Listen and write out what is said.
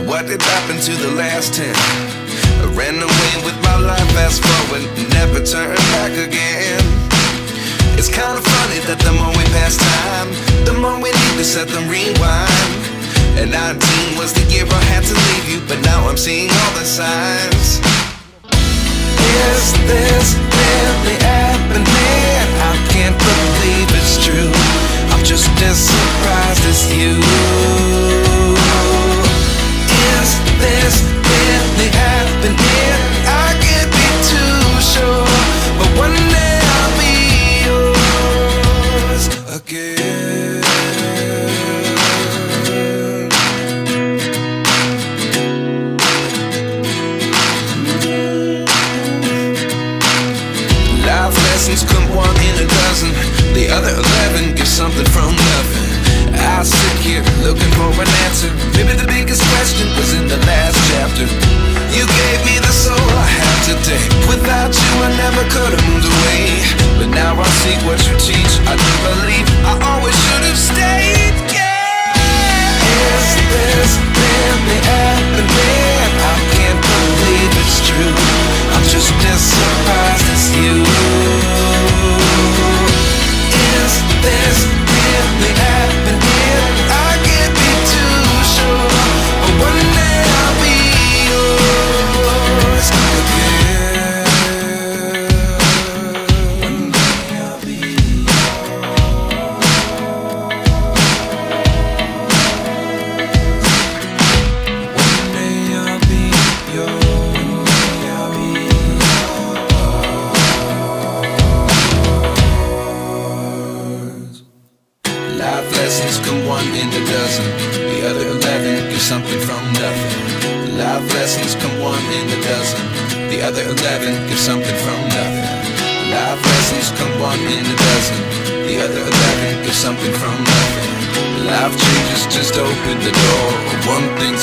what did happen to the last 10? I ran away with my life, fast forward, never turn back again. It's kinda funny that the more we pass time, the more we need to set them rewind. And 19 was the year I had to leave you, but now I'm seeing all the signs. Is this really happening? I can't believe it's true. I'm just as surprised as you. Is this really happening? I can't be too sure, but one day I'll be yours again. Life lessons come one in a dozen. The other 11 get something from nothing. I sit here looking for an answer. Maybe the biggest question was in the last chapter. You gave me the soul I have today. Without you I never could have moved away. But now I see what you teach. I do believe I always should have stayed. Yeah. Is this really happening? I can't believe it's true. I'm just as surprised as you. Is this really happening? I can't be too sure, but one day I'll be yours again. One day I'll be yours. One day I'll be yours. I'll be yours. Life lessons come one in a dozen. The other 11 get something from nothing. Life lessons come one in a dozen. The other 11 get something from nothing. Life lessons come one in a dozen. The other 11 get something from nothing. Life changes just open the door. One thing